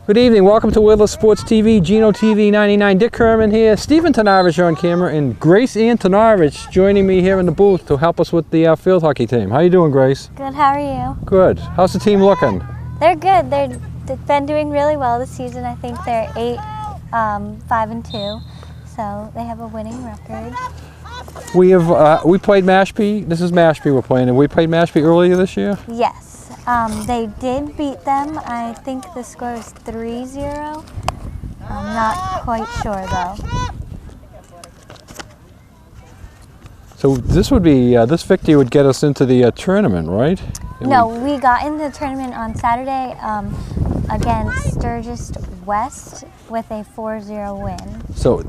Good evening, welcome to Wheeler Sports TV, Gino TV 99, Dick Herman here, Stephen Tanarich on camera, and Grace Ann Tanarich joining me here in the booth to help us with the field hockey team. How you doing, Grace? Good, how are you? Good. How's the team looking? They're good. They've been doing really well this season. I think they're 5-2, so they have a winning record. We played Mashpee. This is Mashpee we're playing, and we played Mashpee earlier this year? Yes. They did beat them. I think the score is 3-0. I'm not quite sure though. So this would be, this victory would get us into the tournament, right? No, we got in the tournament on Saturday against Sturgis West with a 4-0 win. So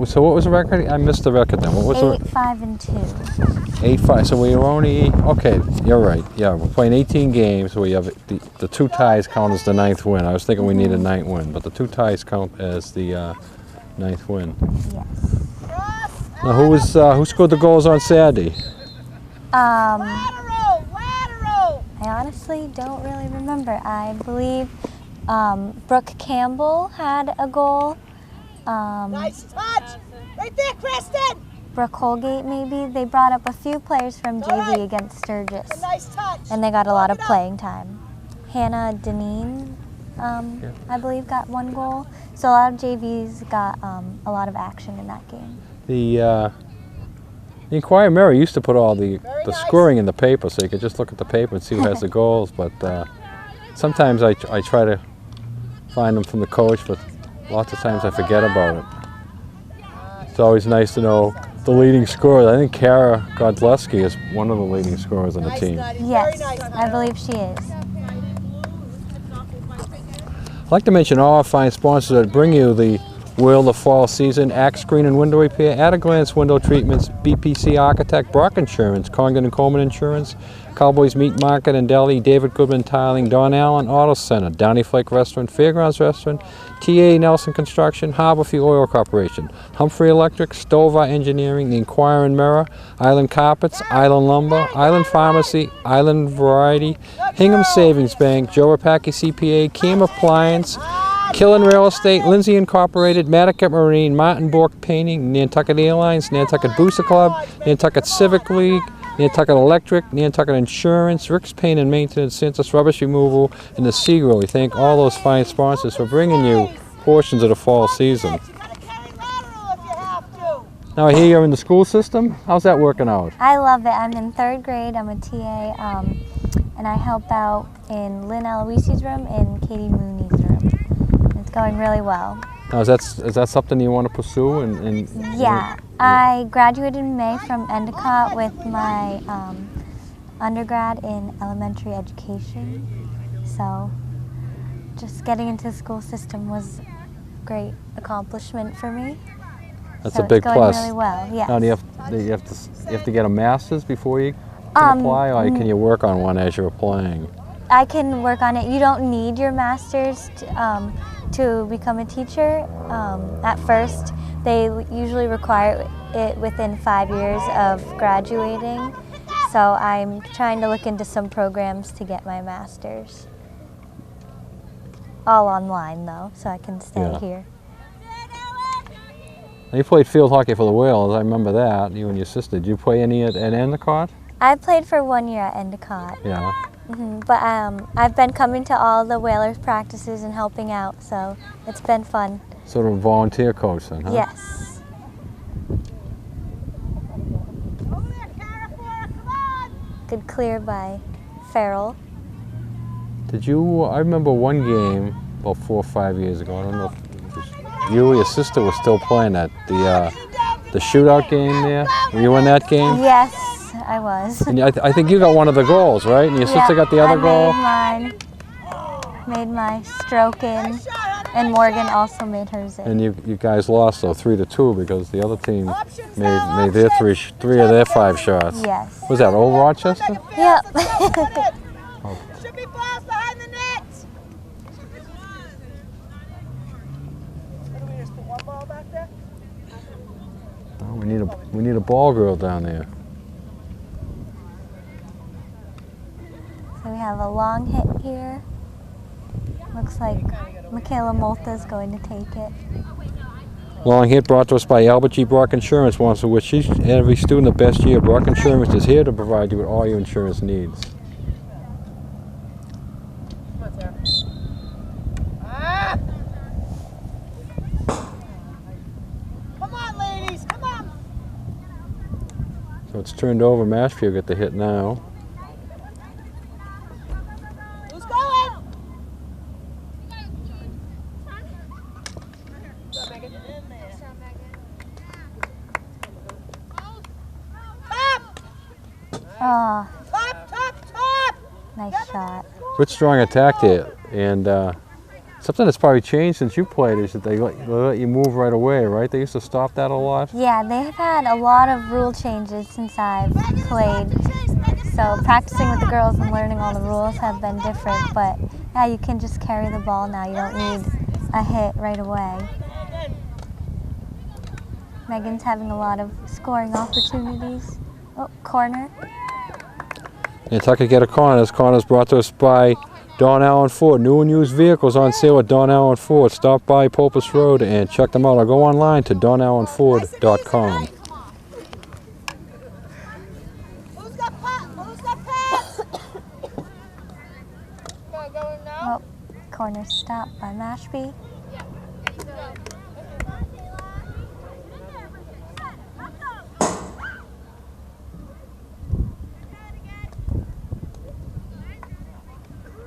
so what was the record? I missed the record then. What was 8-5-2. 8-5. So we were only, okay, you're right. Yeah, we're playing 18 games. We have the two ties count as the 9th win. I was thinking we need a 9th win, but the two ties count as the 9th win. Yes. Now, who scored the goals on Saturday? I honestly don't really remember. I believe Brooke Campbell had a goal. Nice touch! Right there, Kristen! Brooke Holgate, maybe. They brought up a few players from JV against Sturgis. Nice touch! And they got a lot of playing time. Hannah Deneen, I believe, got one goal. So a lot of JVs got a lot of action in that game. The Inquirer Mirror used to put all the scoring in the paper, so you could just look at the paper and see who has the goals, but sometimes I try to find them from the coach, but lots of times I forget about it. It's always nice to know the leading scorer. I think Kara Godleski is one of the leading scorers on the team. Yes, I believe she is. I'd like to mention all our fine sponsors that bring you the Wheeler fall season: Axe Screen and Window Repair, At a Glance Window Treatments, BPC Architect, Brock Insurance, Congdon and Coleman Insurance, Cowboys Meat Market and Deli, David Goodman Tiling, Don Allen Auto Center, Downy Flake Restaurant, Fairgrounds Restaurant, TA Nelson Construction, Harborview Oil Corporation, Humphrey Electric, Stover Engineering, The Inquirer and Mirror, Island Carpets, Island Lumber, Island Pharmacy, Island Variety, Hingham Savings Bank, Joe Rapaki CPA, Cam Appliance, Killen Real Estate, Lindsay Incorporated, Matticat Marine, Martin Bork Painting, Nantucket Airlines, Nantucket Booster Club, Nantucket Civic League, Nantucket Electric, Nantucket Insurance, Rick's Paint and Maintenance, Santa's Rubbish Removal, and the Seagull. We thank all those fine sponsors for bringing you portions of the fall season. Now I hear you're in the school system. How's that working out? I love it. I'm in 3rd grade. I'm a TA, and I help out in Lynn Eloise's room and Katie Mooney's room. It's going really well. Now is that something you want to pursue? Yeah, I graduated in May from Endicott with my undergrad in elementary education. So just getting into the school system was a great accomplishment for me. That's a big plus. It's going really well. Yes. Now do you have to get a master's before you can apply, or can you work on one as you're applying? I can work on it. You don't need your master's to become a teacher. At first, they usually require it within 5 years of graduating. So I'm trying to look into some programs to get my master's. All online though, so I can stay here. You played field hockey for the Whales, I remember that, you and your sister. Did you play any at Endicott? I played for 1 year at Endicott. Yeah. But I've been coming to all the Whalers practices and helping out, so it's been fun. Sort of a volunteer coach then, huh? Yes. Good clear by Farrell. I remember one game about 4 or 5 years ago, I don't know if it was you or your sister were still playing that, the shootout game there. Were you in that game? Yes, I was. And I think you got one of the goals, right? And your sister got the other goal? I made my stroke in, and Morgan also made hers in. And you guys lost though 3-2 because the other team made their three of their 5 shots. Yes. Was that Old Rochester? Yep. Should be balls behind the net! What do we just put one ball back there? Oh, we need a ball girl down there. So we have a long hit here. Looks like Michaela Molta's going to take it. Long hit brought to us by Albert G. Brock Insurance wants to wish every student the best year. Brock Insurance is here to provide you with all your insurance needs. Come on, ladies, come on. So it's turned over. Mashpee will get the hit now. Who's going? Oh, Top! nice shot. Good strong attack there. And something that's probably changed since you played is that they let you move right away, right? They used to stop that a lot. Yeah, they've had a lot of rule changes since I've played. So practicing with the girls and learning all the rules have been different. But yeah, you can just carry the ball now. You don't need a hit right away. Megan's having a lot of scoring opportunities. Oh, corner. Nantucket get a corner. This corner is brought to us by Don Allen Ford. New and used vehicles on sale at Don Allen Ford. Stop by Popus Road and check them out or go online to donallenford.com. Who's got pass? Going now? Oh, corner stop by Mashpee.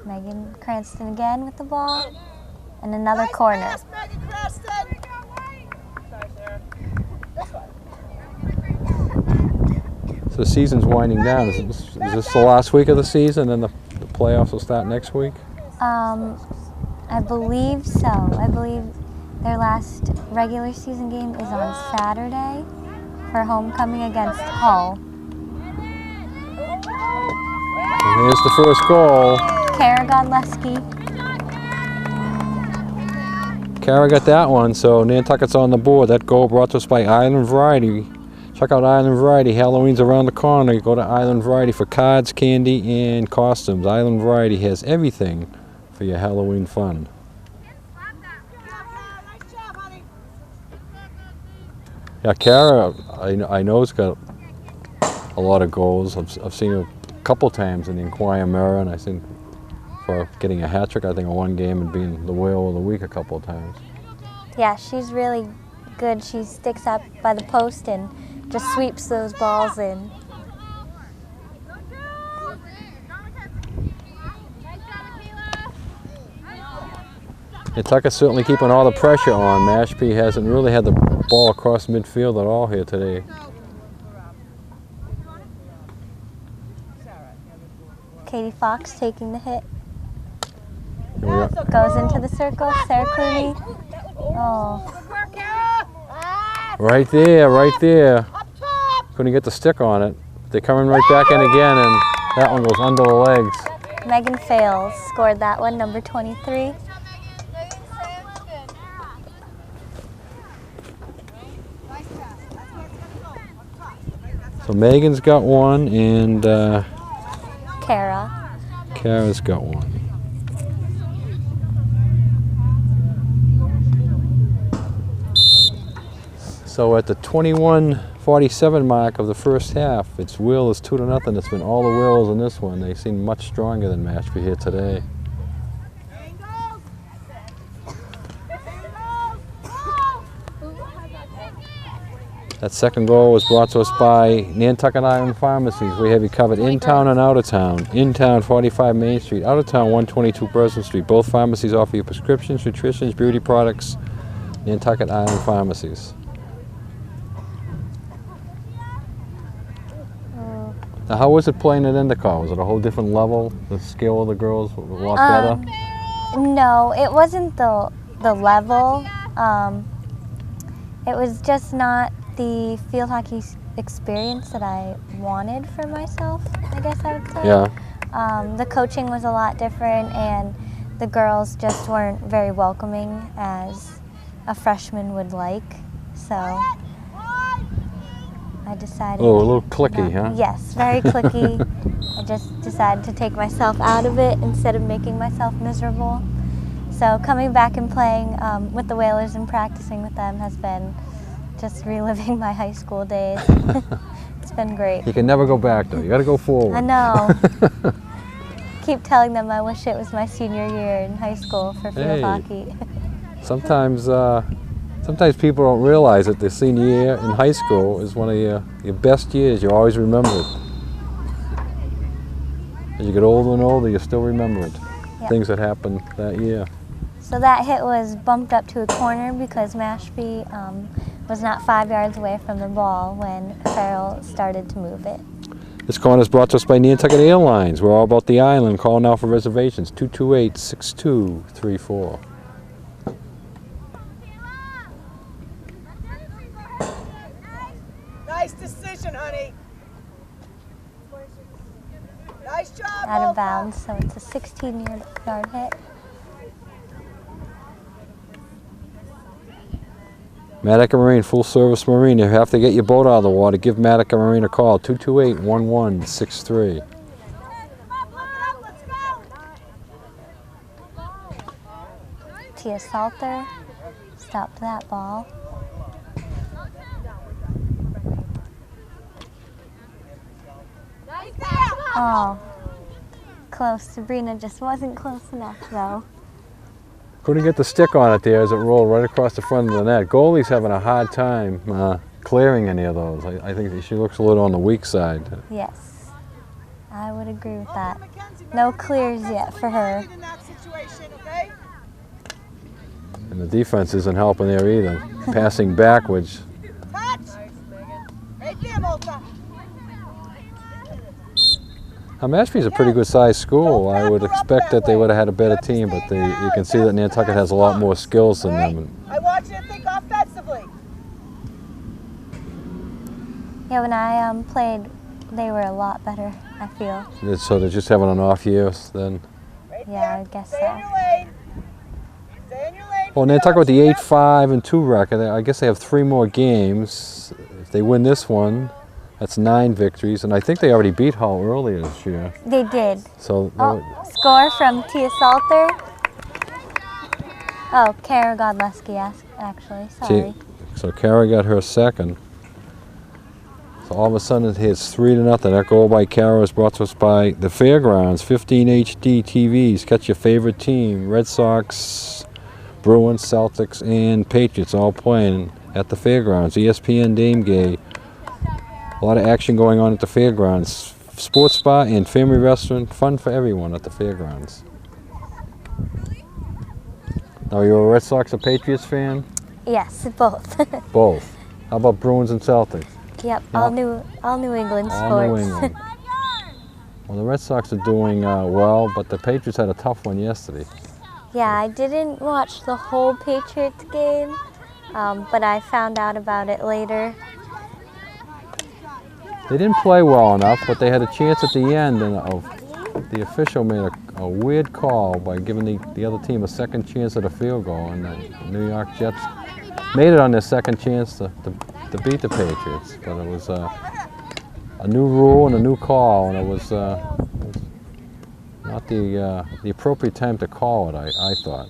Megan Cranston again with the ball. And another corner. Pass, Megan Cranston. Sorry, Sarah. This one. So the season's winding down. Is this the last week of the season and the playoffs will start next week? I believe so. I believe their last regular season game is on Saturday for homecoming against Hull. And here's the first goal. Kara Godleski. Kara got that one, so Nantucket's on the board. That goal brought to us by Island Variety. Check out Island Variety. Halloween's around the corner. You go to Island Variety for cards, candy, and costumes. Island Variety has everything for your Halloween fun. Nice job, honey. Yeah, Kara, I know has got a lot of goals. I've seen her a couple times in the Inquirer Mirror, and I think for getting a hat trick, I think, in one game and being the whale of the week a couple of times. Yeah, she's really good. She sticks up by the post and just sweeps those balls in. Nantucket's certainly keeping all the pressure on. Mashpee hasn't really had the ball across midfield at all here today. Katie Fox taking the hit. Here we are. Goes into the circle. Sarah Clooney. Oh, Right there, right there. Up top. Couldn't get the stick on it. They're coming right back in again, and that one goes under the legs. Megan Fales scored that one, number 23. So Megan's got one, and Kara. Kara's got one. So at the 21:47 mark of the first half, it's Will is 2-0. It's been all the Wills in this one. They seem much stronger than Mashpee here today. That second goal was brought to us by Nantucket Island Pharmacies. We have you covered in town and out of town. In town, 45 Main Street. Out of town, 122 Breslin Street. Both pharmacies offer you prescriptions, nutritions, beauty products. Nantucket Island Pharmacies. Now, how was it playing at Endicott? Was it a whole different level? The skill of the girls was a lot better? No, it wasn't the level. It was just not the field hockey experience that I wanted for myself, I guess I would say. Yeah. The coaching was a lot different, and the girls just weren't very welcoming as a freshman would like. So I decided... Oh, a little clicky, huh? Yes, very clicky. I just decided to take myself out of it instead of making myself miserable. So coming back and playing with the Whalers and practicing with them has been just reliving my high school days. It's been great. You can never go back though. You got to go forward. I know. Keep telling them I wish it was my senior year in high school for field hockey. Sometimes people don't realize that their senior year in high school is one of your best years. You always remember it. As you get older and older, you still remember it. Yep. Things that happened that year. So that hit was bumped up to a corner because Mashpee was not 5 yards away from the ball when Farrell started to move it. This corner is brought to us by Nantucket Airlines. We're all about the island. Call now for reservations, 228-6234. Nice decision, honey. Nice job. Out of bounds, so it's a 16-yard hit. Matica Marine, full service marine. If you have to get your boat out of the water, give Matica Marine a call, 228-1163. Tia Salter stopped that ball. Oh, close. Sabrina just wasn't close enough, though. Couldn't get the stick on it there as it rolled right across the front of the net. Goalie's having a hard time clearing any of those. I think she looks a little on the weak side. Yes, I would agree with that. No clears yet for her. And the defense isn't helping there either. Passing backwards. Mashpee's a pretty good sized school. I would expect that they would have had a better team, but you can see that Nantucket has a lot more skills than them. I want you to think offensively. Yeah, when I played, they were a lot better, I feel. So they're just having an off year then? Yeah, I guess so. Stay in your lane. Stay in your lane. Well, Nantucket with the 8-5-2 record, I guess they have 3 more games. If they win this one, that's 9 victories, and I think they already beat Hull earlier this year. They did. So Score from Tia Salter. Oh, Kara Godleski, actually. Sorry. So Kara got her second. So all of a sudden it's 3-0. That goal by Kara is brought to us by the Fairgrounds. 15 HD TVs. Catch your favorite team: Red Sox, Bruins, Celtics, and Patriots all playing at the Fairgrounds. ESPN Dame Gay. A lot of action going on at the Fairgrounds. Sports spa and family restaurant. Fun for everyone at the Fairgrounds. Now, you're a Red Sox or Patriots fan? Yes, both. Both. How about Bruins and Celtics? Yep, all New England sports. All New England. Well, the Red Sox are doing well, but the Patriots had a tough one yesterday. Yeah, I didn't watch the whole Patriots game, but I found out about it later. They didn't play well enough, but they had a chance at the end, and the official made a weird call by giving the other team a second chance at a field goal, and the New York Jets made it on their second chance to beat the Patriots. But it was a new rule and a new call, and it was not the appropriate time to call it, I thought.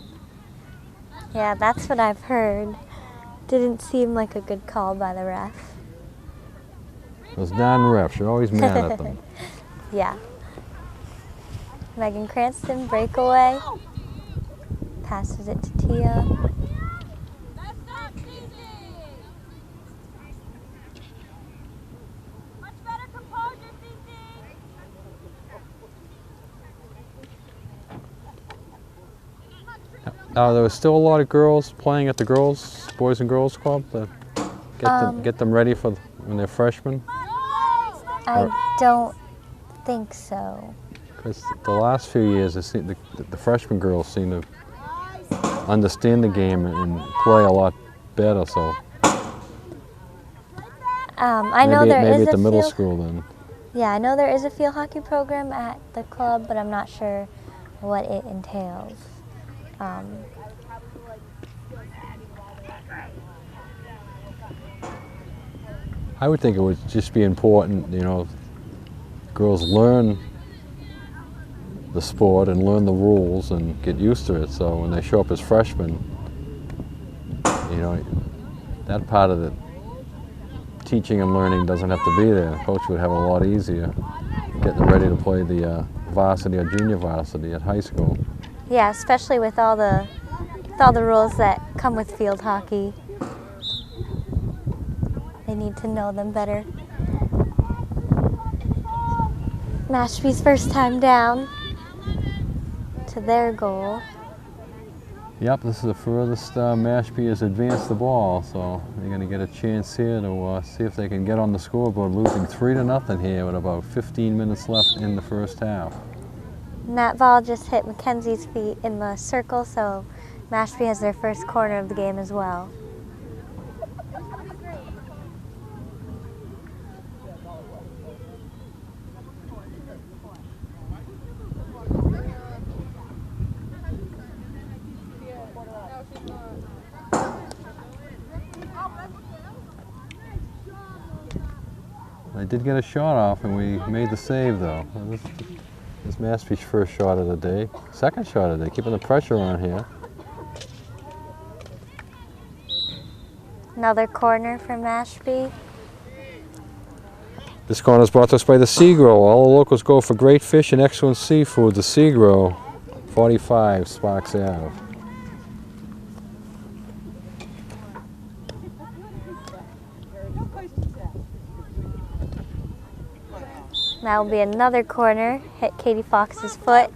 Yeah, that's what I've heard. Didn't seem like a good call by the ref. Those non-refs, you're always mad at them. Yeah. Megan Cranston, breakaway. Passes it to Tia. There was still a lot of girls playing at the Boys and Girls Club to get them ready for when they're freshmen. I don't think so. Because the last few years, the freshman girls seem to understand the game and play a lot better. So I know there is maybe at the a middle field, school then. Yeah, I know there is a field hockey program at the club, but I'm not sure what it entails. I would think it would just be important, girls learn the sport and learn the rules and get used to it. So when they show up as freshmen, you know, that part of the teaching and learning doesn't have to be there. The coach would have a lot easier getting them ready to play the varsity or junior varsity at high school. Yeah, especially with all the rules that come with field hockey. They need to know them better. Mashpee's first time down to their goal. Yep, this is the furthest Mashpee has advanced the ball, so they're going to get a chance here to see if they can get on the scoreboard, losing 3-0 here with about 15 minutes left in the first half. And that ball just hit Mackenzie's feet in the circle, so Mashpee has their first corner of the game as well. They did get a shot off, and we made the save, though. This is Mashpee's first shot of the day. Second shot of the day, keeping the pressure on here. Another corner for Mashpee. This corner is brought to us by the Seagrow. All the locals go for great fish and excellent seafood. The Seagrow, 45 Sparks Ave. That will be another corner, hit Katie Fox's foot.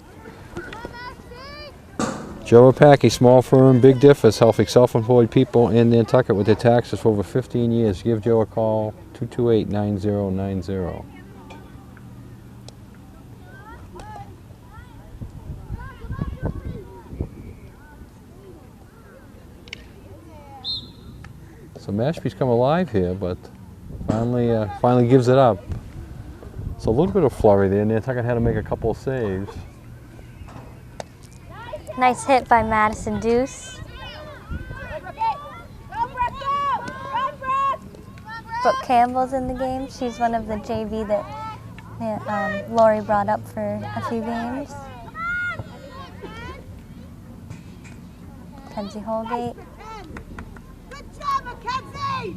Joe Rapacki, small firm, big difference, helping self-employed people in Nantucket with their taxes for over 15 years. Give Joe a call, 228-9090. So Mashpee's come alive here, but finally gives it up. So a little bit of flurry there. Nantucket had to make a couple of saves. Nice hit by Madison Deuce. Brooke Campbell's in the game. She's one of the JV that Lori brought up for a few games. Kenzie Holgate. Good job, Mackenzie!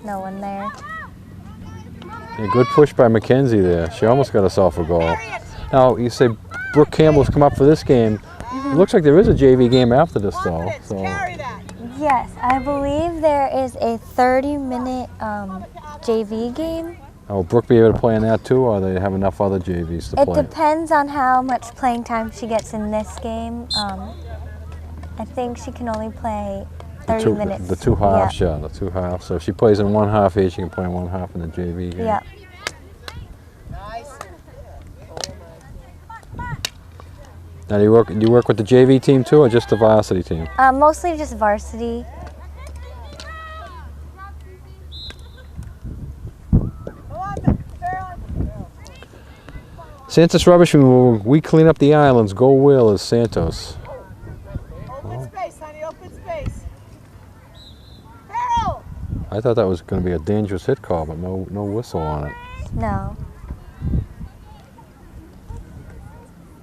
No one there. Yeah, good push by Mackenzie there. She almost got herself a goal. Now, you say Brooke Campbell's come up for this game. It looks like there is a JV game after this, though. So. Yes, I believe there is a 30-minute JV game. Will Brooke be able to play in that, too, or they have enough other JVs to play? It depends on how much playing time she gets in this game. I think she can only play 30 minutes. The two halves, yeah, the two halves. So if she plays in one half here, she can play in one half in the JV game. Yeah. Now, do you work with the JV team too, or just the varsity team? Mostly just varsity. Santos Rubbish Removal, we clean up the islands. Go Whalers, Santos. Open space, honey, open space. Harold! I thought that was going to be a dangerous hit call, but no whistle on it. No.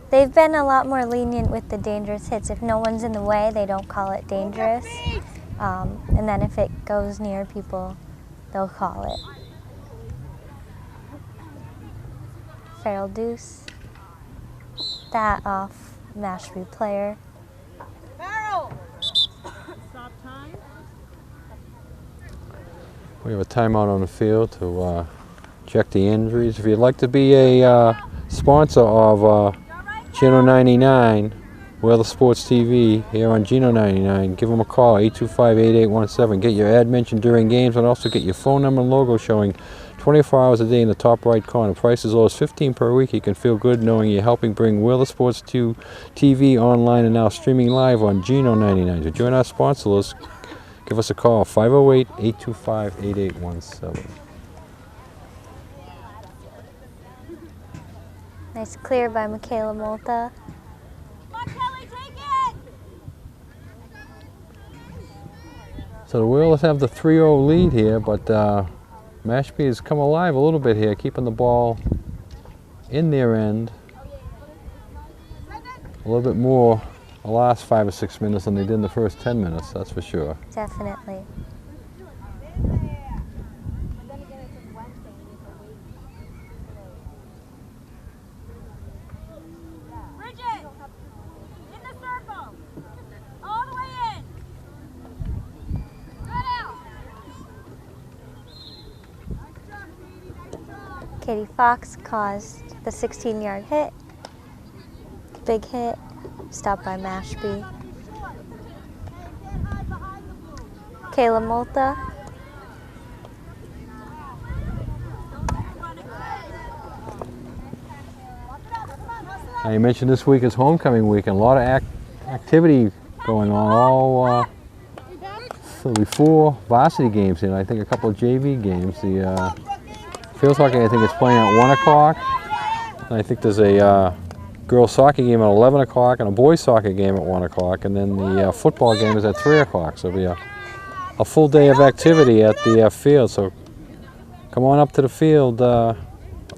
They've been a lot more lenient with the dangerous hits. If no one's in the way, they don't call it dangerous. And then if it goes near people, they'll call it. Farrell Deuce. That off Mashpee player. Harold! Stop time. We have a timeout on the field to check the injuries. If you'd like to be a sponsor of Geno 99, Whaler Sports TV here on Geno 99, give them a call, 825-8817. Get your ad mentioned during games and also get your phone number and logo showing 24 hours a day in the top right corner. Price as low as $15 per week. You can feel good knowing you're helping bring Whaler Sports to TV online and now streaming live on Geno 99. To join our sponsor list, give us a call, 508-825-8817. Nice clear by Michaela Molta. Come on, Kelly, take it! So the Whalers have the 3-0 lead here, but Mashpee has come alive a little bit here, keeping the ball in their end. a little bit more the last 5 or 6 minutes than they did in the first 10 minutes, that's for sure. Definitely. Katie Fox caused the 16-yard hit. Big hit, stopped by Mashpee. Kayla Molta. Now you mentioned this week is homecoming week, and a lot of activity going on. All there'll be 4 varsity games and I think a couple of JV games. The field hockey, I think, is playing at 1 o'clock. And I think there's a girls soccer game at 11 o'clock and a boys soccer game at 1 o'clock, and then the football game is at 3 o'clock. So it'll be a full day of activity at the field. So come on up to the field,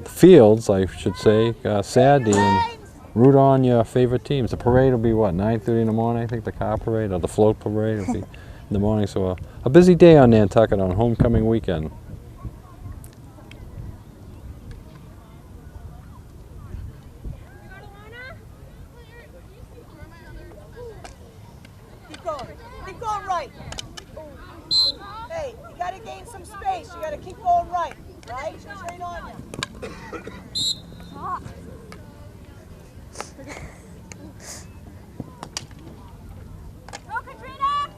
fields, I should say, Saturday, and root on your favorite teams. The parade will be what, 9:30 in the morning? I think the car parade or the float parade will be in the morning. So a busy day on Nantucket on homecoming weekend. Keep going right. Hey, you got to gain some space. You got to keep going right. Right? Straight on you. Go, Katrina!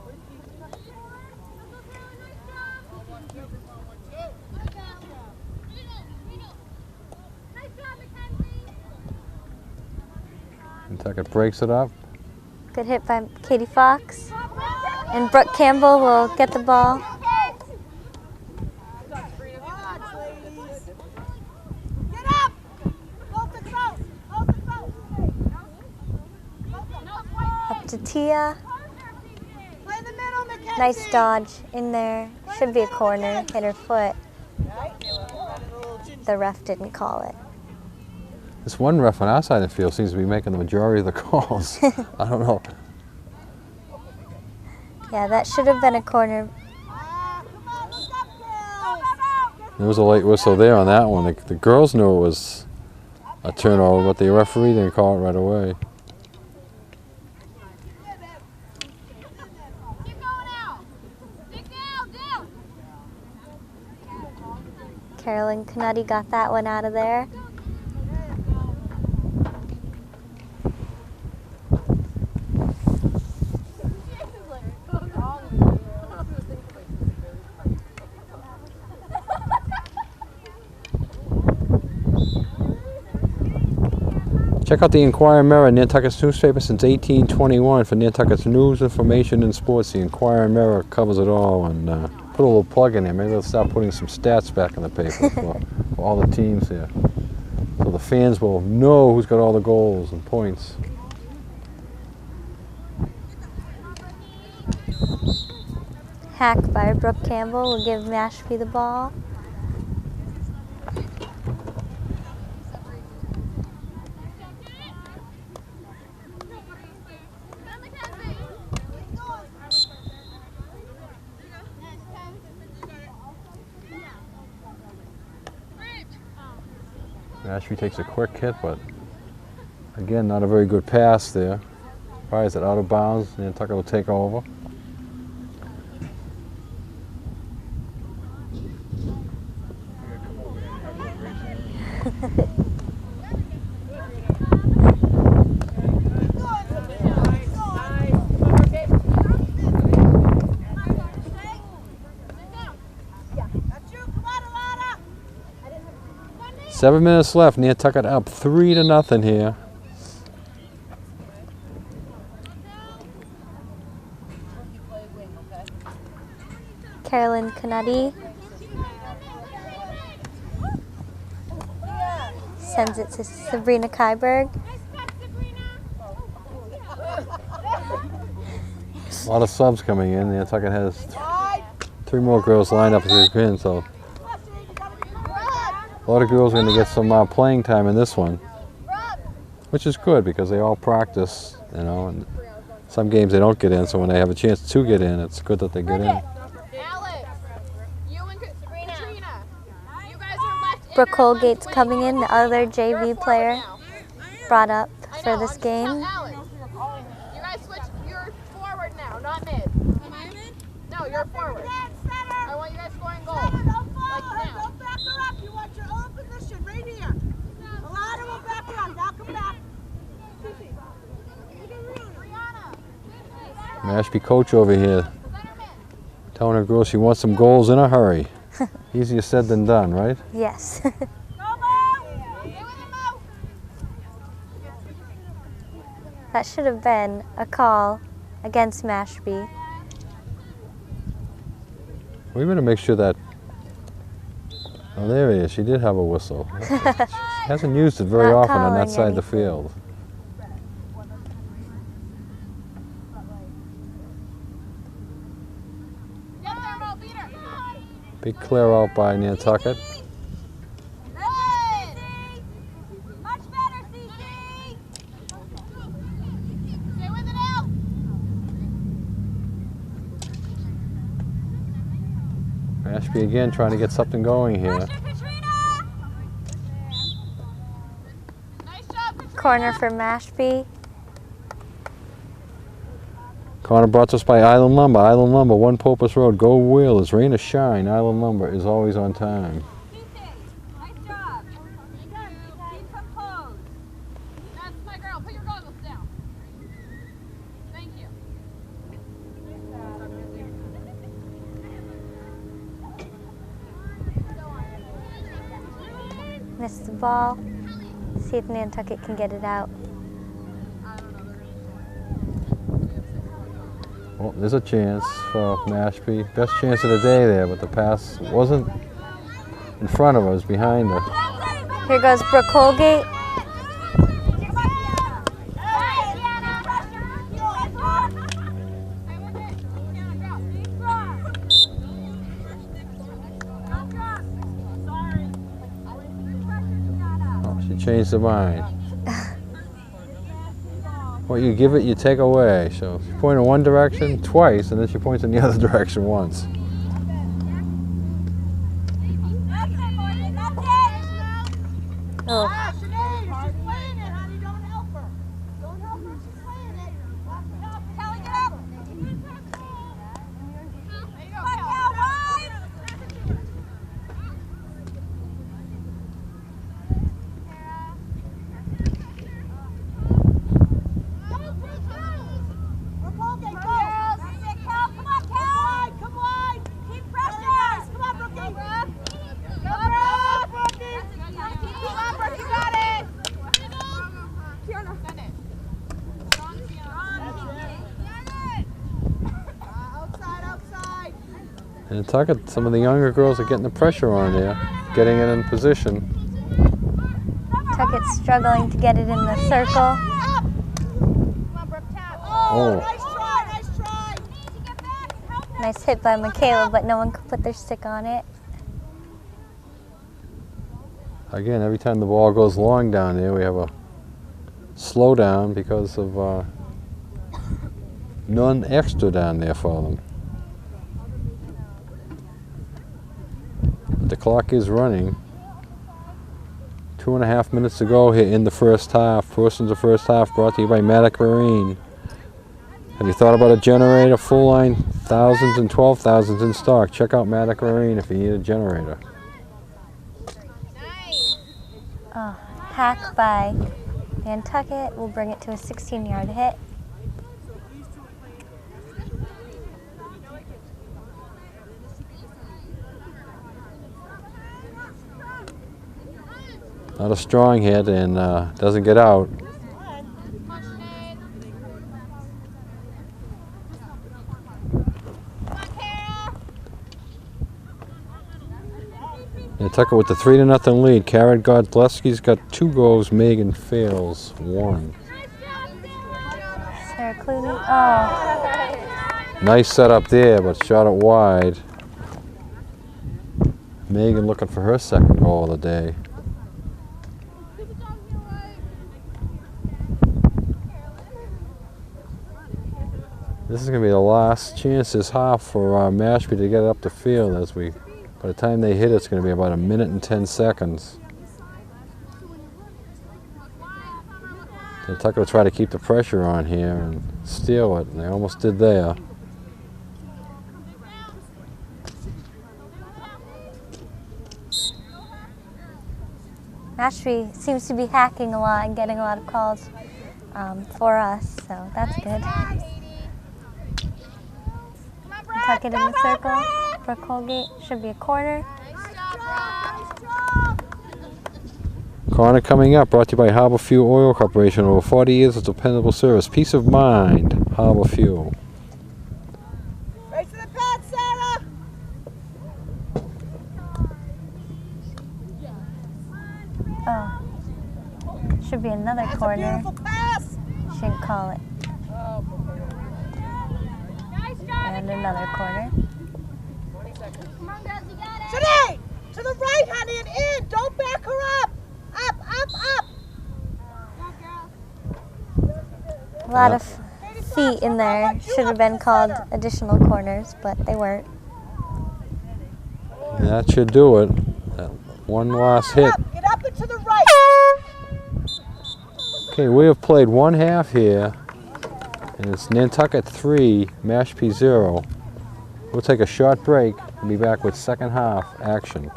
Nantucket breaks it up. Good hit by Katie Fox. And Brooke Campbell will get the ball. Up to Tia. Nice dodge in there. Should be a corner. Hit her foot. The ref didn't call it. This one ref on our side of the field seems to be making the majority of the calls. I don't know. Yeah, that should have been a corner. There was a late whistle there on that one. The girls knew it was a turnover, but the referee didn't call it right away. Carolyn Canutti got that one out of there. Check out the Inquirer Mirror, Nantucket's newspaper since 1821 for Nantucket's news, information, and sports. The Inquirer Mirror covers it all, and put a little plug in there. Maybe they'll start putting some stats back in the paper for all the teams here. So the fans will know who's got all the goals and points. Hack by Brooke Campbell will give Mashpee the ball. Mashpee takes a quick hit, but again, not a very good pass there. Fires it out of bounds. Nantucket will take over. Seven minutes left. Nantucket up 3-0 here. Carolyn Canutti sends it to Sabrina Kyberg. A lot of subs coming in. Nantucket has 3 more girls lined up as we in, so a lot of girls are going to get some playing time in this one. which is good because they all practice, you know, and some games they don't get in, so when they have a chance to get in, it's good that they get in. Alex, you and Katrina, you guys are left. Brooke Holgate's coming in, the other JV player brought up for this game. Alex, you guys switch. You're forward now, not mid. Am I mid? No, you're forward. I want you guys scoring goals. Like now. Don't back her up. You want your own position right here. A lot of them back her up. Now come back. Mashpee coach over here telling her girls she wants some goals in a hurry. Easier said than done, right? Yes. That should have been a call against Mashpee. We better make sure that. Oh, there he is. She did have a whistle. She hasn't used it very Not often on that calling side of the anything. field. Big clear out by Nantucket. Mashpee again trying to get something going here. Corner for Mashpee. Corner brought to us by Island Lumber. Island Lumber, 1 Popus Road. Go Wheelers, rain or shine. Island Lumber is always on time. Nice job. Keep composed. That's my girl. Put your goggles down. Thank you. Missed the ball. See if Nantucket can get it out. Well, there's a chance for Mashpee. Best chance of the day there, but the pass wasn't in front of her, it was behind her. Here goes Brooke Holgate. Oh, she changed her mind. What you give it, you take away. So she pointed in one direction twice, and then she points in the other direction once. Oh, And Nantucket, some of the younger girls are getting the pressure on there, getting it in position. Tuckett's struggling to get it in the circle. Oh, Nice try. Nice hit by Michaela, but no one could put their stick on it. again, every time the ball goes long down there, we have a slowdown because of none extra down there for them. The clock is running. 2.5 minutes to go here in the first half. Portions of first half brought to you by Maddox Marine. Have you thought about a generator? Full line, thousands and 12,000s in stock. Check out Maddox Marine if you need a generator. Oh, hack by Nantucket will bring it to a 16-yard hit. Not a strong hit and doesn't get out. Nantucket with the 3-0 lead. Kara Godleski's got 2 goals. Megan Fails 1. Sarah Clooney. Oh, Nice setup there, but shot it wide. Megan looking for her second goal of the day. This is going to be the last chance this half for Mashpee to get it up the field. As by the time they hit it, it's going to be about 1 minute and 10 seconds. Nantucket will try to keep the pressure on here and steal it, and they almost did there. Mashpee seems to be hacking a lot and getting a lot of calls for us, so that's good. Tuck it in the circle for Colgate. Should be a corner. Corner coming up, brought to you by Harbor Fuel Oil Corporation. Over 40 years of dependable service. Peace of mind, Harbor Fuel. Race to the pad, Sarah! Oh, should be another That's a corner. beautiful pass! Shouldn't call it. And another corner. Today! To the right, honey, and in! Don't back her up! Up, up, up! A lot of feet in there. Should have been called additional corners, but they weren't. And that should do it. That one last hit. Get up and to the right! Okay, we have played one half here, and it's Nantucket 3, Mashpee 0. We'll take a short break and be back with second half action.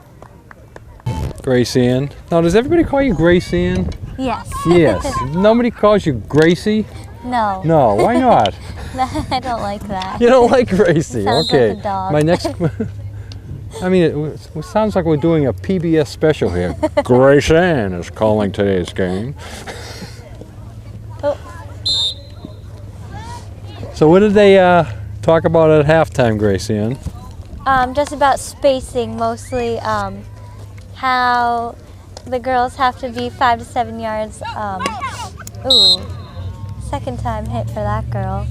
Grace Ann. Now, does everybody call you Grace Ann? Yes. Yes. Nobody calls you Gracie? No. No, why not? I don't like that. You don't like Gracie. Sounds Okay. like a dog. My next I mean, it sounds like we're doing a PBS special here. Grace Ann is calling today's game. Oh. So what did they talk about at halftime, Grace Ann? Just about spacing, mostly how the girls have to be 5 to 7 yards. Ooh, second time hit for that girl.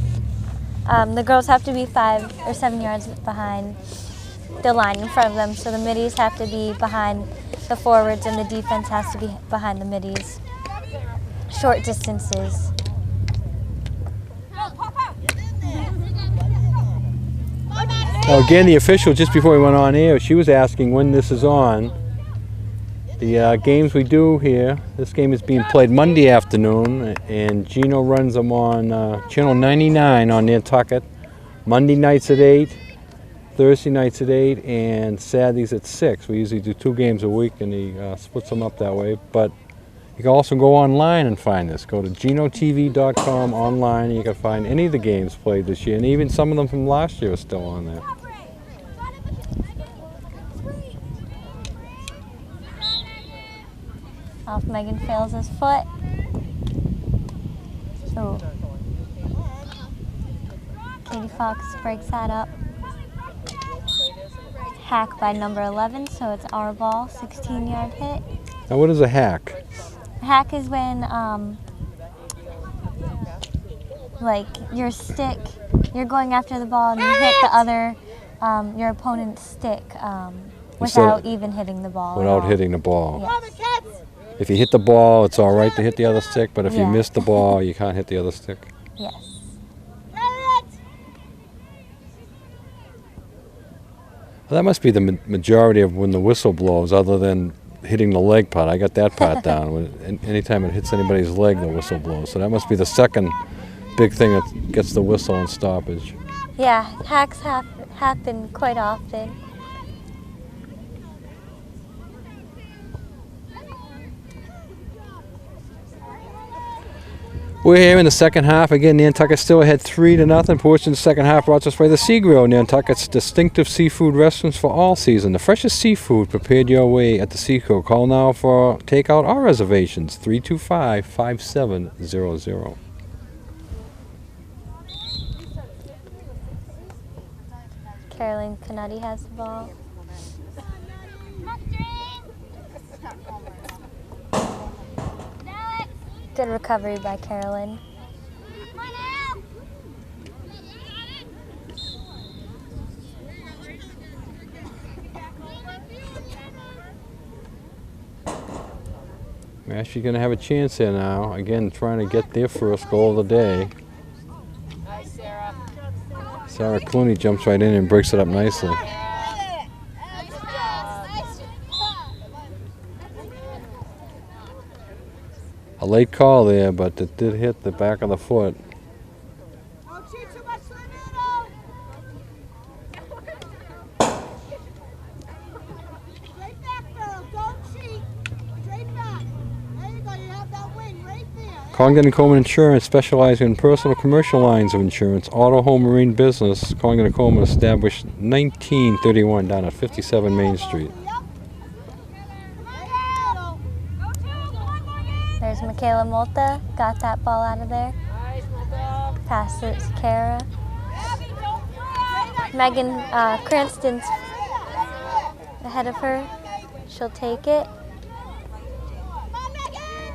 The girls have to be 5 or 7 yards behind the line in front of them, so the middies have to be behind the forwards and the defense has to be behind the middies. Short distances. Now again, the official, just before we went on air, she was asking when this is on. The games we do here, this game is being played Monday afternoon, and Gino runs them on channel 99 on Nantucket. Monday nights at 8, Thursday nights at 8, and Saturdays at 6. We usually do 2 games a week, and he splits them up that way. But you can also go online and find this. Go to GinoTV.com online, and you can find any of the games played this year, and even some of them from last year are still on there. Off Megan fails his foot. Oh. Katie Fox breaks that up. Hack by number 11, so it's our ball, 16-yard hit. Now what is a hack? Hack is when, like your stick, you're going after the ball and you hit the other, your opponent's stick without even hitting the ball. Without hitting the ball. Yes. If you hit the ball, it's all right to hit the other stick, but if you Yeah. miss the ball, you can't hit the other stick. Yes. Well, that must be the majority of when the whistle blows, other than hitting the leg part. I got that part down. Anytime it hits anybody's leg, the whistle blows. So that must be the second big thing that gets the whistle and stoppage. Yeah, hacks happen quite often. We're here in the second half. Again, Nantucket still ahead 3-0. Portion of the second half brought to us by the Sea Grill, Nantucket's distinctive seafood restaurants for all season. The freshest seafood prepared your way at the Sea Grill. Call now for takeout or reservations, 325-5700. Carolyn Canutti has the ball. Good recovery by Carolyn. Mashpee's going to have a chance here now. Again, trying to get their first goal of the day. Nice, Sarah. Sarah Clooney jumps right in and breaks it up nicely. A late call there, but it did hit the back of the foot. Don't cheat too much to the middle. Straight back, girl. Don't cheat. Straight back. There you go. You have that wing right there. Congdon and Coleman Insurance, specializing in personal commercial lines of insurance, auto, home, marine business. Congdon and Coleman established 1931 down at 57 Main Street. There's Michaela Molta, got that ball out of there. Pass it to Kara. Megan Cranston's ahead of her. She'll take it.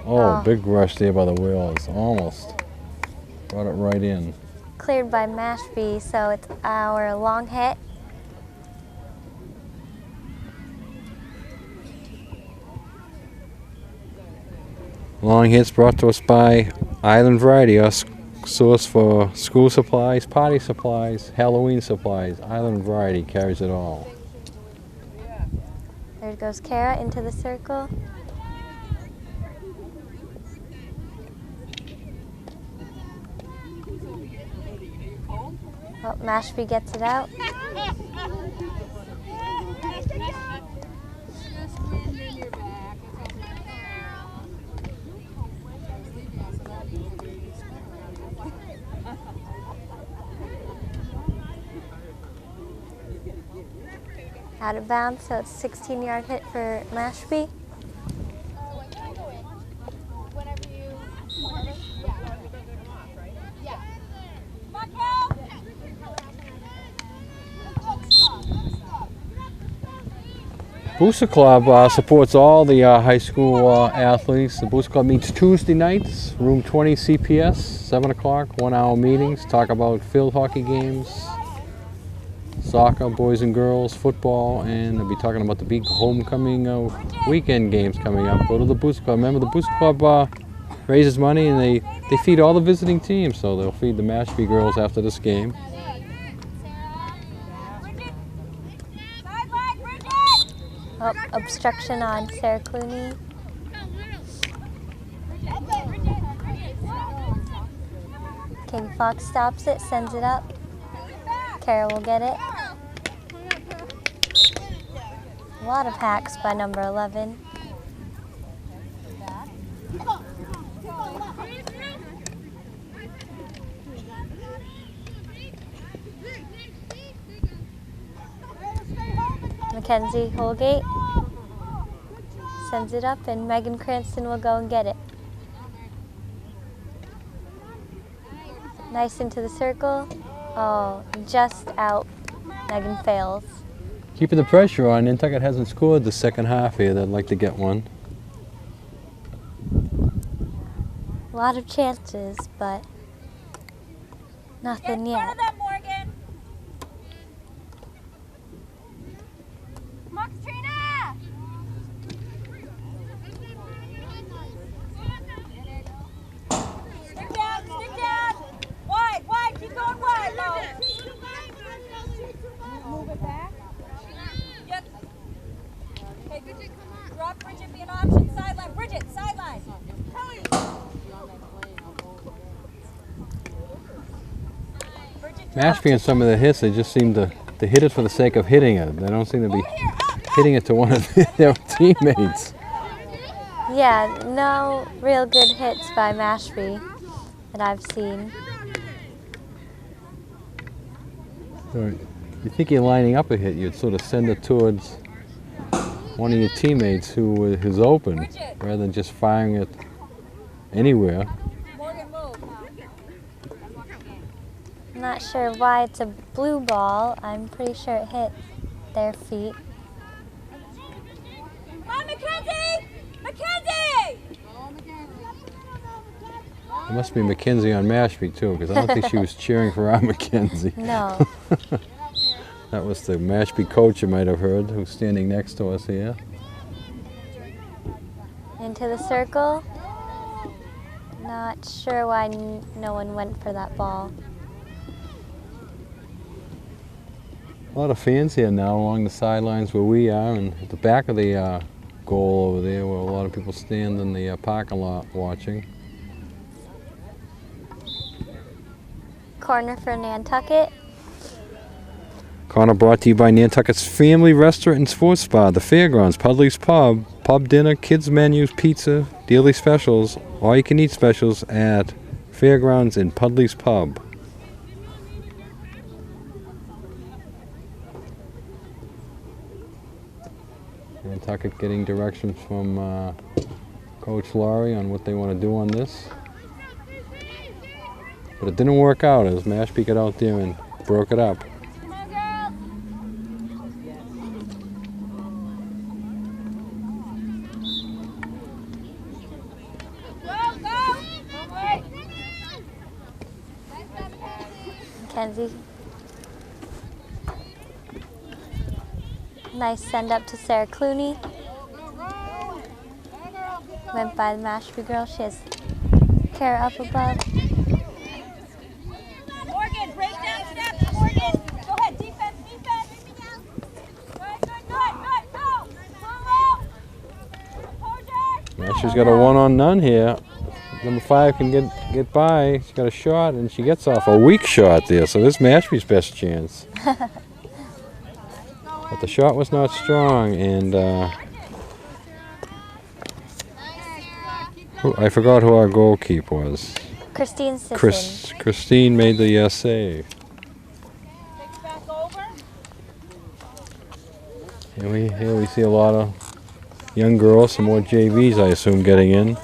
Oh, big rush there by the wheels. Almost brought it right in. Cleared by Mashpee, so it's our long hit. Long hits brought to us by Island Variety, our source for school supplies, party supplies, Halloween supplies. Island Variety carries it all. There goes Kara into the circle. Oh, Mashpee gets it out. Out of bounds, so it's a 16-yard hit for Mashpee. Booster Club supports all the high school athletes. The Booster Club meets Tuesday nights, room 20 CPS, 7 o'clock, 1-hour meetings, talk about field hockey games, soccer, boys and girls, football, and they'll be talking about the big homecoming weekend games coming up. Go to the Booster Club. Remember, the Booster Club raises money and they feed all the visiting teams, so they'll feed the Mashpee girls after this game. Oh, obstruction on Sarah Clooney. King Fox stops it, sends it up. Kara will get it. A lot of hacks by number 11. Mackenzie Holgate sends it up, and Megan Cranston will go and get it. Nice into the circle. Oh, just out. Megan fails. Keeping the pressure on. Nantucket hasn't scored the second half here. They'd like to get one. A lot of chances, but nothing yet. Move it back. Yep. Hey, Bridget, drop Bridget, be an option. Sideline. Bridget, sideline. Mashpee and some of the hits, they just seem to hit it for the sake of hitting it. They don't seem to be hitting it to one of their teammates. Yeah, no real good hits by Mashpee that I've seen. So you think you're lining up a hit, you'd sort of send it towards one of your teammates who is open, rather than just firing it anywhere. I'm not sure why it's a blue ball. I'm pretty sure it hit their feet. Come on, Mackenzie! Mackenzie! It must be Mackenzie on Mashpee too, because I don't think she was cheering for our Mackenzie. No. That was the Mashpee coach you might have heard, who's standing next to us here. Into the circle. Not sure why no one went for that ball. A lot of fans here now along the sidelines where we are, and at the back of the goal over there where a lot of people stand in the parking lot watching. Corner for Nantucket. Corner brought to you by Nantucket's Family Restaurant and Sports Bar, the Fairgrounds, Pudley's Pub, pub dinner, kids menus, pizza, daily specials, all you can eat specials at Fairgrounds and Pudley's Pub. Nantucket getting directions from Coach Laurie on what they want to do on this. But it didn't work out as Mashpee got out there and broke it up. Kenzie. Nice send up to Sarah Clooney. Went by the Mashpee girl. She has Kara up above. Morgan, break down steps. Morgan, go ahead. Defense, defense. Good. Go. Mashee's got a 1-on-none here. Number 5 can get by. She's got a shot, and she gets off a weak shot there. So this is Mashpee's best chance. But the shot was not strong, and I forgot who our goalkeeper was. Christine Sisson. Christine made the save. Here we see a lot of young girls, some more JVs, I assume, getting in.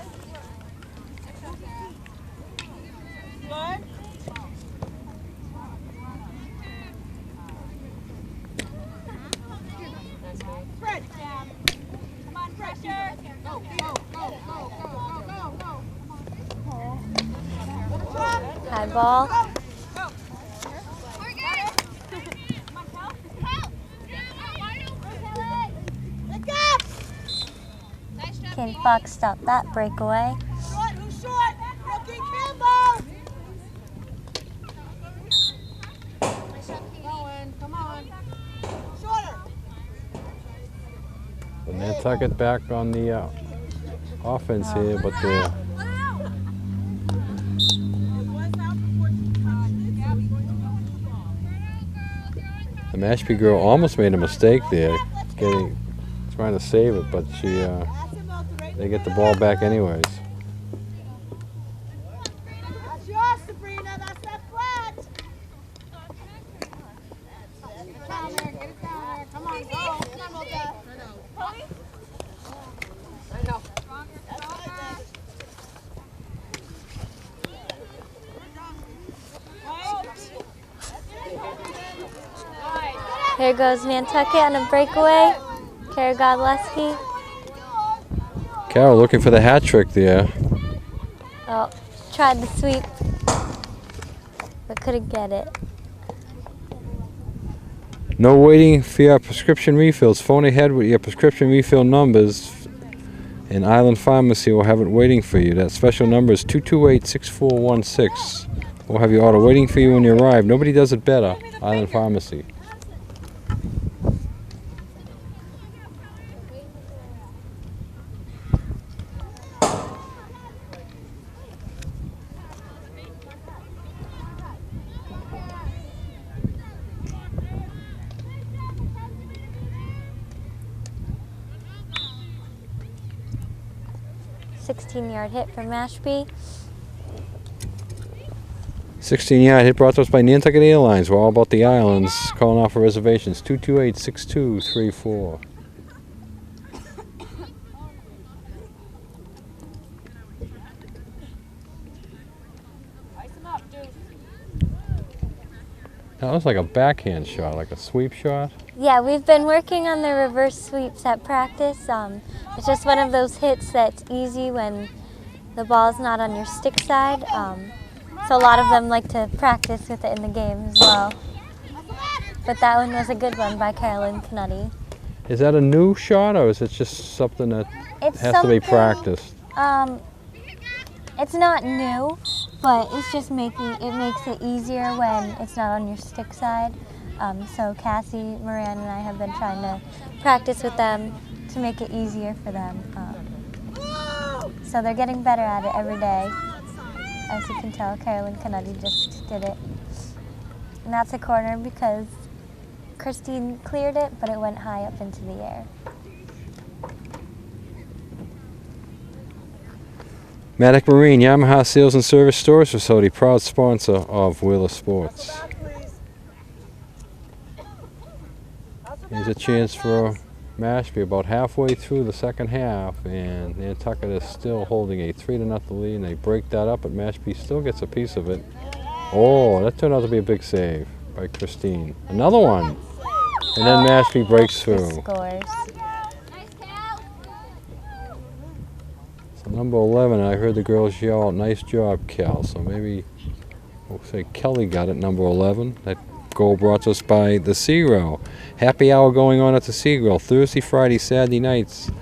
High ball. Can Fox stop that breakaway? Who's short? Rookie Campbell! Come on. Shorter. The Nantucket back on the offense here, but the Mashpee girl almost made a mistake there, trying to save it, but they get the ball back anyways. That's yours, Sabrina. That's that flat. Come on, go. Come on, Here goes Nantucket on a breakaway. Kara Godleski. Carol looking for the hat trick there. Oh, tried the sweep, but couldn't get it. No waiting for your prescription refills. Phone ahead with your prescription refill numbers, and Island Pharmacy will have it waiting for you. That special number is 228-6416. We'll have your order waiting for you when you arrive. Nobody does it better. Island Pharmacy. Yard hit from Mashpee. 16-yard hit brought to us by Nantucket Airlines. We're all about the islands. Calling off for reservations. 228-6234. That was like a backhand shot, like a sweep shot. Yeah, we've been working on the reverse sweeps at practice. It's just one of those hits that's easy when the ball's not on your stick side. So a lot of them like to practice with it in the game as well. But that one was a good one by Carolyn Canutti. Is that a new shot, or is it just something that has to be practiced? It's not new, but it's just makes it easier when it's not on your stick side. So Cassie, Moran, and I have been trying to practice with them to make it easier for them. So they're getting better at it every day. As you can tell, Carolyn Canetti just did it. And that's a corner because Christine cleared it, but it went high up into the air. Maddock Marine, Yamaha Sales and Service Storage Facility, proud sponsor of Wheeler Sports. Here's a chance for Mashpee about halfway through the second half, and Nantucket is still holding a 3-0 lead, and they break that up, but Mashpee still gets a piece of it. Oh, that turned out to be a big save by Christine. Another one, and then Mashpee breaks through. Scores. So number 11, I heard the girls yell, "Nice job, Cal." So maybe we'll say Kelly got it, number 11. That goal brought to us by the Sea Grill. Happy hour going on at the Sea Grill. Thursday, Friday, Saturday nights,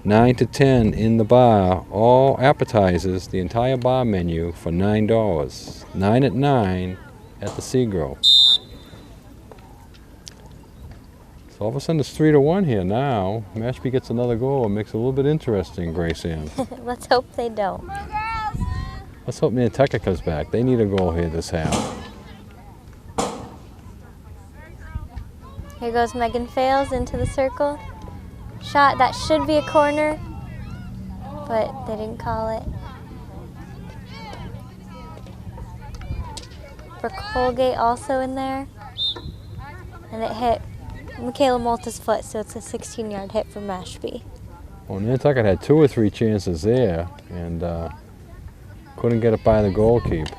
9 to 10 in the bar. All appetizers, the entire bar menu for $9. 9 at 9 at the Sea Grill. So all of a sudden it's 3-1 here now. Mashpee gets another goal. It makes it a little bit interesting, Grace Ann. Let's hope they don't. Let's hope Nantucket comes back. They need a goal here this half. Here goes Megan Fales into the circle. Shot, that should be a corner, but they didn't call it. Brooke Holgate also in there. And it hit Michaela Malta's foot, so it's a 16-yard hit for Mashpee. Well, Nantucket had 2 or 3 chances there and couldn't get it by the goalkeeper.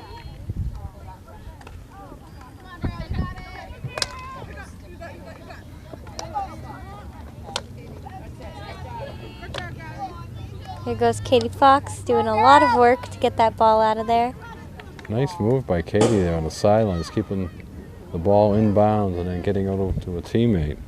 Here goes Katie Fox doing a lot of work to get that ball out of there. Nice move by Katie there on the sidelines, keeping the ball in bounds and then getting it over to a teammate.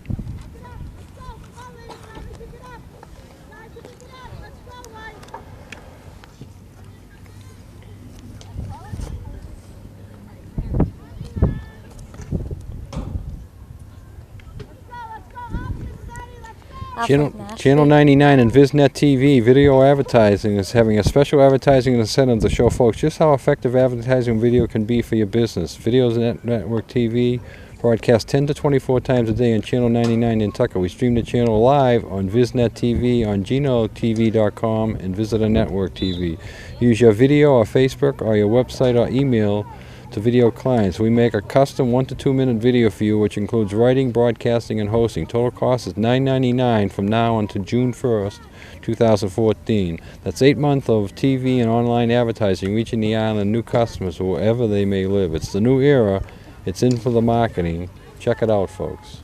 Channel 99 and VizNet TV Video Advertising is having a special advertising incentive to show folks just how effective advertising video can be for your business. Videos Network TV broadcast 10 to 24 times a day on Channel 99 Nantucket. We stream the channel live on VizNet TV on GenoTV.com and Visitor Network TV. Use your video or Facebook or your website or email to video clients. We make a custom 1 to 2 minute video for you, which includes writing, broadcasting, and hosting. Total cost is $9.99 from now until June 1st, 2014. That's 8 months of TV and online advertising, reaching the island new customers wherever they may live. It's the new era. It's in for the marketing. Check it out, folks.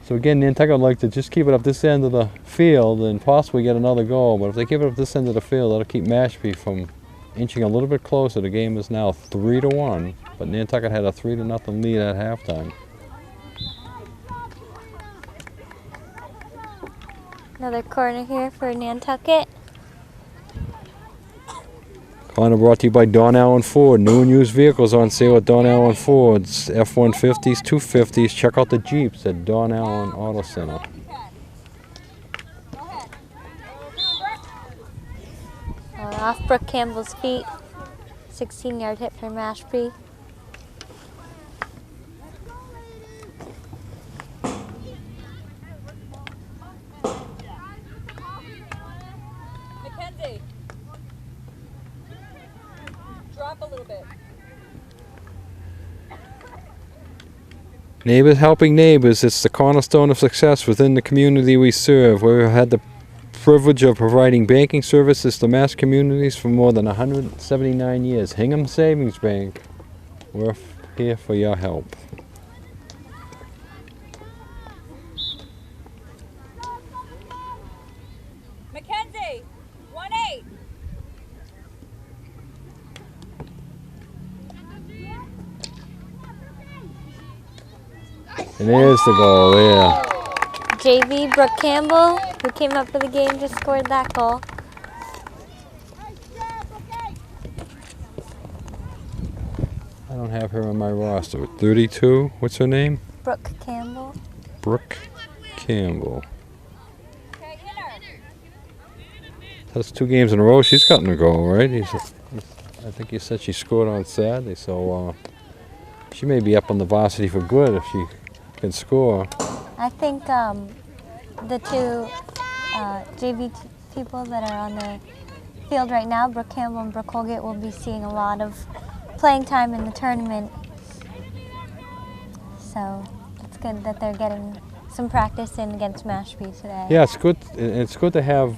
So again, Nantucket would like to just keep it up this end of the field and possibly get another goal. But if they keep it up this end of the field, that'll keep Mashpee from inching a little bit closer. The game is now 3-1, but Nantucket had a 3-0 lead at halftime. Another corner here for Nantucket. Corner brought to you by Don Allen Ford. New and used vehicles on sale at Don Allen Ford's. F-150s, 250s. Check out the Jeeps at Don Allen Auto Center. Off Brooke Campbell's feet. 16-yard hit for Mashpee. Mackenzie. Drop a little bit. Neighbors helping neighbors. It's the cornerstone of success within the community we serve. We've had the privilege of providing banking services to mass communities for more than 179 years. Hingham Savings Bank, we're here for your help. Mackenzie, 1-8. And there's the goal there. JV, Brooke Campbell, who came up for the game, just scored that goal. I don't have her on my roster. 32. What's her name? Brooke Campbell. Brooke Campbell. That's 2 games in a row she's gotten a goal, right? I think you said she scored on Saturday, so she may be up on the varsity for good if she can score. I think the 2 JV people that are on the field right now, Brooke Campbell and Brooke Holgate, will be seeing a lot of playing time in the tournament. So it's good that they're getting some practice in against Mashpee today. Yeah, it's good. It's good to have,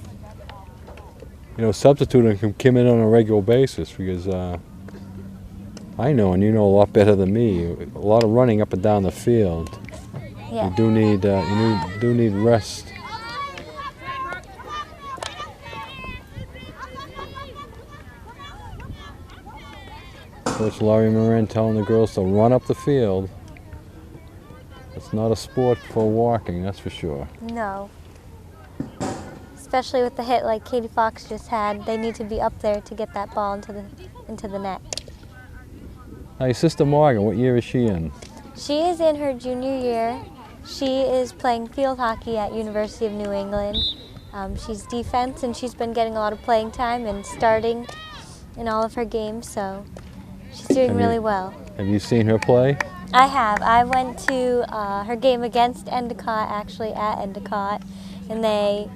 substitute and come in on a regular basis, because I know, and you know a lot better than me, a lot of running up and down the field. Yeah. You do need rest. Coach Laurie Moran telling the girls to run up the field. It's not a sport for walking, that's for sure. No. Especially with the hit like Katie Fox just had, they need to be up there to get that ball into the net. Now your sister Morgan, what year is she in? She is in her junior year. She is playing field hockey at University of New England. She's defense, and she's been getting a lot of playing time and starting in all of her games, so she's doing really well. Have you seen her play? I have. I went to her game against Endicott, actually at Endicott, and they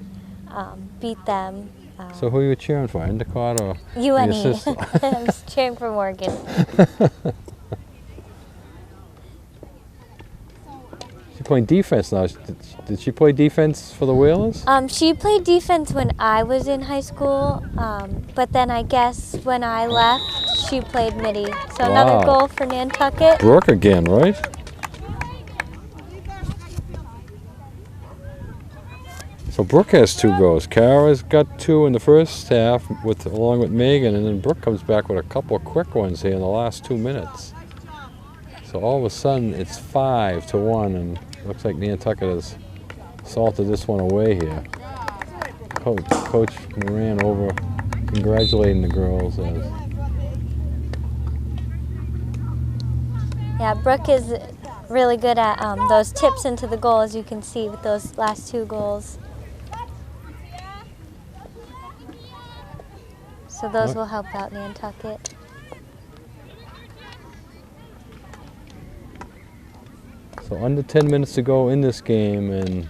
beat them. So who are you cheering for, Endicott or UNE. your sister? I'm cheering for Morgan. She's playing defense now. Did she play defense for the Whalers? She played defense when I was in high school, but then I guess when I left, she played midi. So another goal for Nantucket. Brooke again, right? So Brooke has 2 goals. Kara's got 2 in the first half, along with Megan, and then Brooke comes back with a couple of quick ones here in the last 2 minutes. So all of a sudden it's 5-1, and looks like Nantucket has salted this one away here. Coach Moran over congratulating the girls. Yeah, Brooke is really good at those tips into the goal, as you can see with those last 2 goals. So those will help out Nantucket. So under 10 minutes to go in this game, and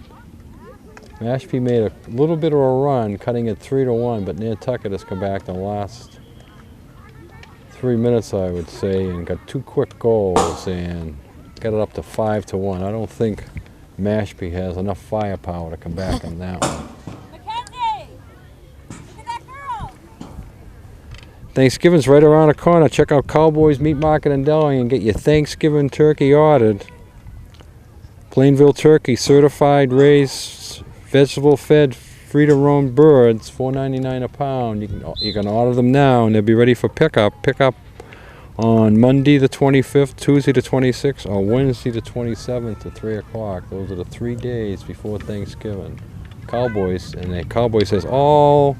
Mashpee made a little bit of a run, cutting it 3-1, but Nantucket has come back in the last 3 minutes, I would say, and got 2 quick goals and got it up to 5-1. I don't think Mashpee has enough firepower to come back on that one. Thanksgiving's right around the corner. Check out Cowboys Meat Market and Deli and get your Thanksgiving turkey ordered. Plainville turkey, certified, raised, vegetable-fed, free-to-roam birds, $4.99 a pound. You can order them now, and they'll be ready for pickup. Pickup on Monday the 25th, Tuesday the 26th, or Wednesday the 27th at 3 o'clock. Those are the 3 days before Thanksgiving. Cowboys, and the Cowboys has all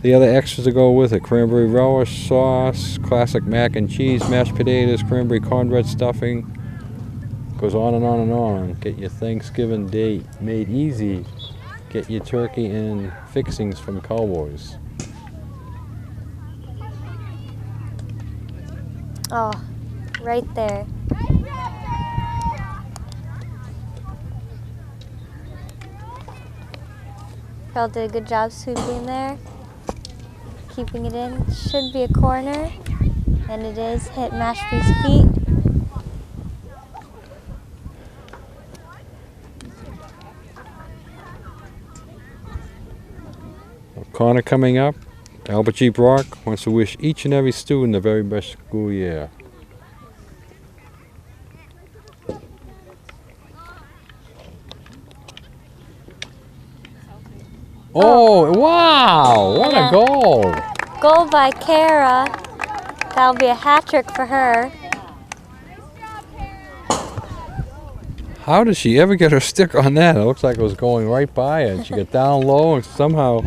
the other extras to go with it. Cranberry relish sauce, classic mac and cheese, mashed potatoes, cranberry cornbread stuffing. Goes on and on and on. Get your Thanksgiving date made easy. Get your turkey and fixings from Cowboys. Oh, right there. Carl did a good job sweeping there. Keeping it in. Should be a corner. And it is. Hit Mashpee's feet. Corner coming up. Albert G. Brock wants to wish each and every student the very best school year. Oh, wow! What a goal! Goal by Kara. That'll be a hat trick for her. How did she ever get her stick on that? It looks like it was going right by her. And she got down low and somehow,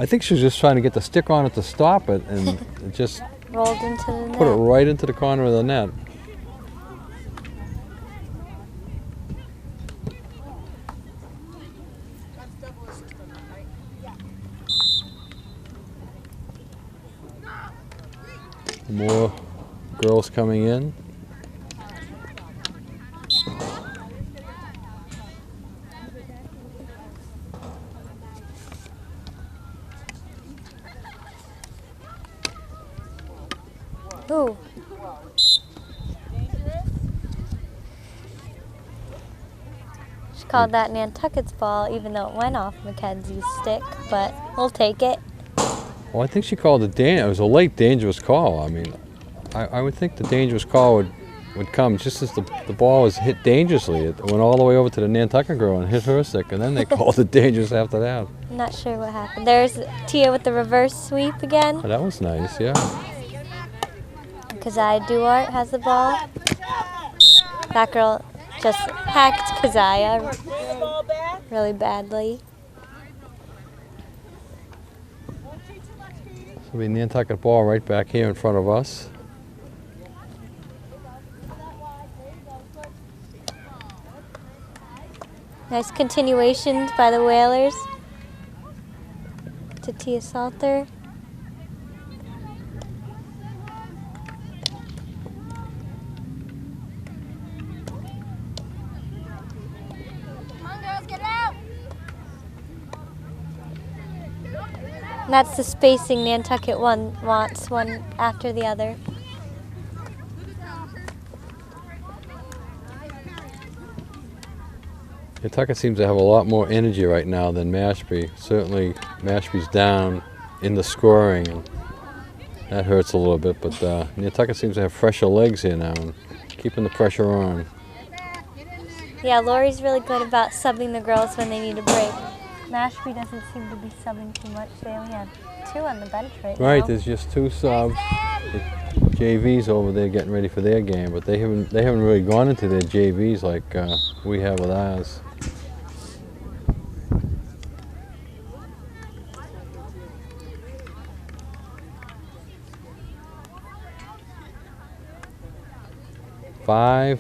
I think she was just trying to get the stick on it to stop it, and it just Rolled into the net. put it right into the corner of the net. More girls coming in. Ooh. She called that Nantucket's ball, even though it went off Mackenzie's stick, but we'll take it. Well, I think she called it it was a late dangerous call. I mean, I would think the dangerous call would come just as the ball was hit dangerously. It went all the way over to the Nantucket girl and hit her stick, and then they called it dangerous after that. I'm not sure what happened. There's Tia with the reverse sweep again. Oh, that was nice, yeah. Kazaya Duarte has the ball. That girl just hacked Kazaya Ball back. really badly. So the Nantucket ball right back here in front of us. Nice continuations by the Whalers to Tia Salter. Come on, girls, get out. And that's the spacing Nantucket wants, one after the other. Nantucket seems to have a lot more energy right now than Mashpee. Certainly Mashpee's down in the scoring, and that hurts a little bit, but Nantucket seems to have fresher legs here now and keeping the pressure on. Yeah, Lori's really good about subbing the girls when they need a break. Mashpee doesn't seem to be subbing too much. They only have 2 on the bench right now. Right, there's just 2 subs. The JVs over there getting ready for their game, but they haven't really gone into their JVs like we have with ours.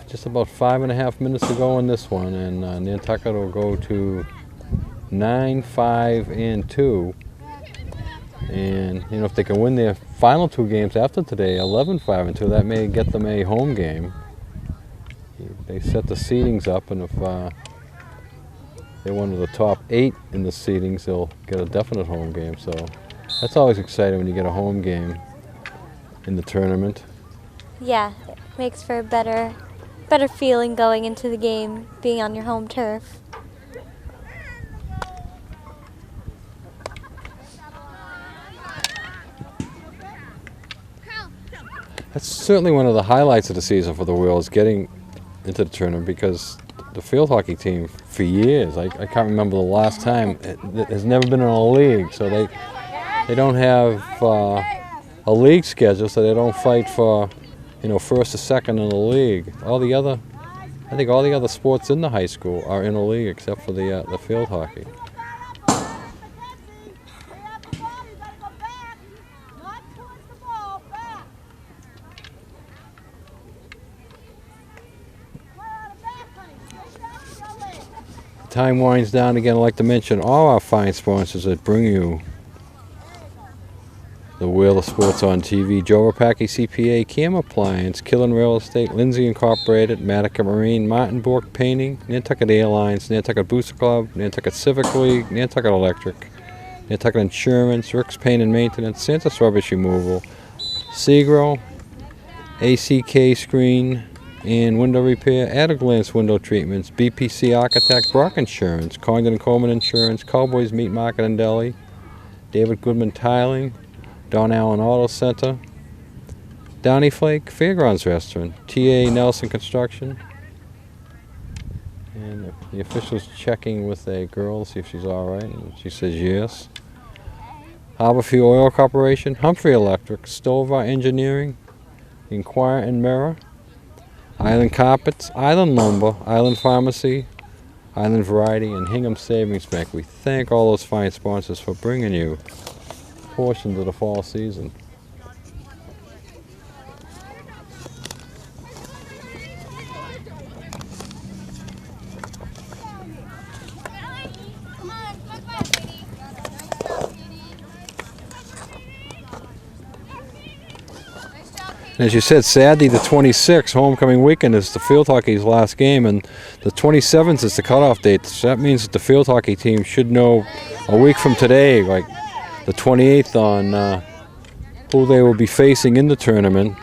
Just about 5.5 minutes to go in this one, and Nantucket will go to 9-5-2. And you know, if they can win their final 2 games after today, 11-5-2, that may get them a home game. They set the seedings up, and if they're one of the top 8 in the seedings, they'll get a definite home game. So that's always exciting when you get a home game in the tournament. Yeah, it makes for a better feeling going into the game, being on your home turf. That's certainly one of the highlights of the season for the Wheels, getting into the tournament, because the field hockey team for years, I can't remember the last time, it has never been in a league, so they don't have a league schedule, so they don't fight for, you know, first or second in the league. I think all the other sports in the high school are in a league except for the field hockey. Time winds down again. I'd like to mention all our fine sponsors that bring you the Wheel of Sports on TV: Joe Rapaki CPA, Cam Appliance, Killen Real Estate, Lindsay Incorporated, Matica Marine, Martin Bork Painting, Nantucket Airlines, Nantucket Booster Club, Nantucket Civic League, Nantucket Electric, Nantucket Insurance, Rick's Paint and Maintenance, Santa's Rubbish Removal, Segro, ACK Screen and Window Repair, At-A-Glance Window Treatments, BPC Architect, Brock Insurance, Congdon & Coleman Insurance, Cowboys Meat Market and Deli, David Goodman Tiling, Don Allen Auto Center, Downy Flake Fairgrounds Restaurant, TA Nelson Construction, and the official's checking with a girl to see if she's all right, and she says yes. Harborview Oil Corporation, Humphrey Electric, Stover Engineering, Inquire and Mirror, Island Carpets, Island Lumber, Island Pharmacy, Island Variety, and Hingham Savings Bank. We thank all those fine sponsors for bringing you portions of the fall season. As you said, Saturday the 26th, homecoming weekend, is the field hockey's last game, and the 27th is the cutoff date. So that means that the field hockey team should know a week from today, like the 28th, on who they will be facing in the tournament.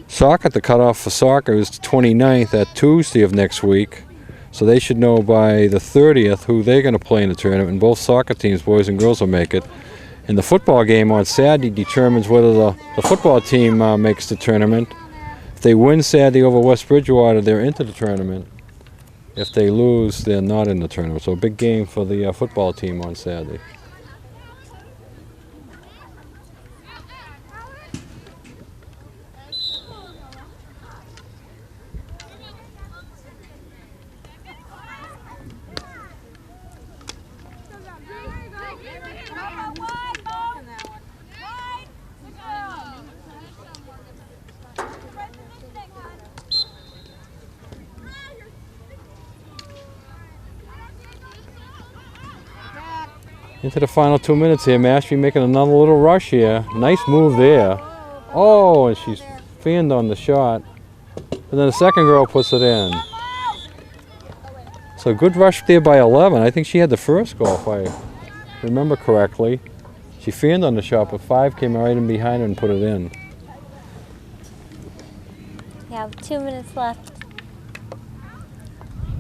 Soccer, the cutoff for soccer is the 29th, at Tuesday of next week. So they should know by the 30th who they're going to play in the tournament, and both soccer teams, boys and girls, will make it. And the football game on Saturday determines whether the football team makes the tournament. If they win Saturday over West Bridgewater, they're into the tournament. If they lose, they're not in the tournament. So a big game for the football team on Saturday. Into the final 2 minutes here. Mashpee making another little rush here. Nice move there. Oh, and she's fanned on the shot. And then the second girl puts it in. So good rush there by 11. I think she had the first goal, if I remember correctly. She fanned on the shot, but 5 came right in behind her and put it in. Yeah, 2 minutes left.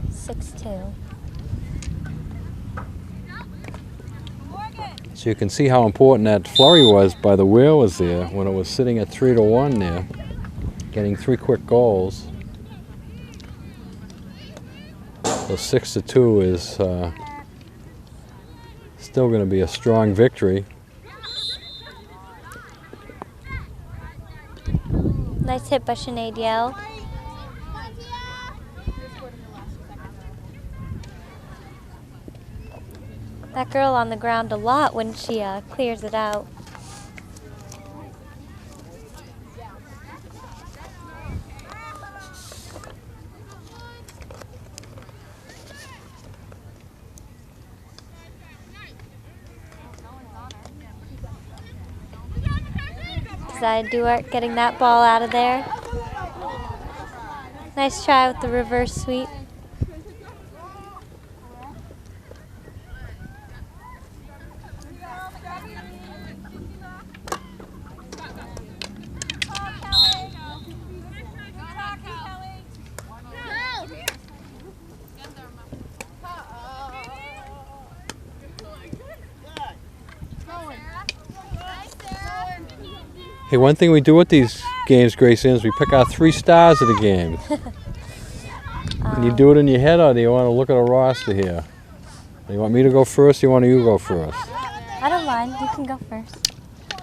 6-2. So you can see how important that flurry was by the Whalers there when it was sitting at 3-1 there, getting 3 quick goals. So 6-2 is still going to be a strong victory. Nice hit by Sinead Yell. That girl on the ground a lot when she clears it out. Zaya Duart getting that ball out of there. Nice try with the reverse sweep. Hey, one thing we do with these games, Grace, is we pick our 3 stars of the game. Can you do it in your head, or do you want to look at a roster here? Do you want me to go first, or you want you to go first? I don't mind. You can go first.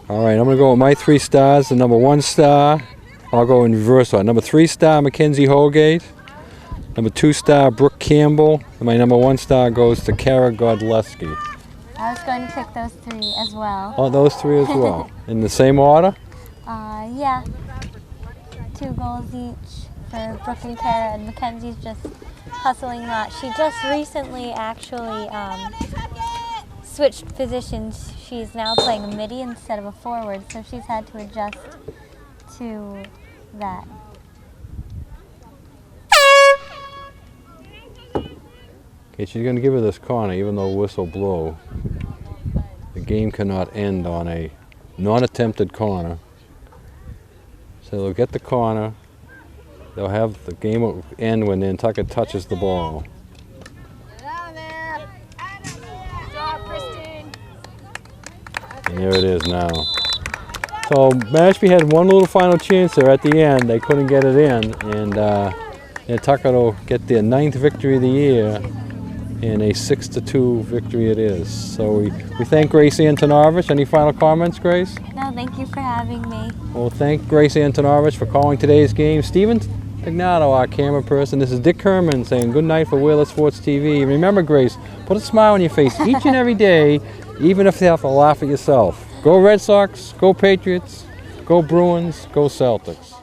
All right, I'm going to go with my 3 stars. The number 1 star, I'll go in reverse order. Number 3 star, Mackenzie Holgate. Number 2 star, Brooke Campbell. And my number 1 star goes to Kara Godleski. I was going to pick those 3 as well. Oh, those 3 as well. In the same order? Yeah. 2 goals each for Brooke and Kara, and Mackenzie's just hustling a lot. She just recently actually switched positions. She's now playing a midi instead of a forward, so she's had to adjust to that. Okay, she's going to give her this corner, even though whistle blow. The game cannot end on a non-attempted corner. So they'll get the corner. They'll have the game will end when Nantucket touches the ball. And there it is now. So Mashpee had one little final chance there at the end. They couldn't get it in, and Nantucket will get their 9th victory of the year, and a 6-2 victory it is. So we thank Grace Antonovich. Any final comments, Grace? No, thank you for having me. Well, thank Grace Antonovich for calling today's game. Steven, Pignato, our camera person. This is Dick Kerman saying good night for Whaler Sports TV. And remember, Grace, put a smile on your face each and every day, even if you have to laugh at yourself. Go Red Sox, go Patriots, go Bruins, go Celtics.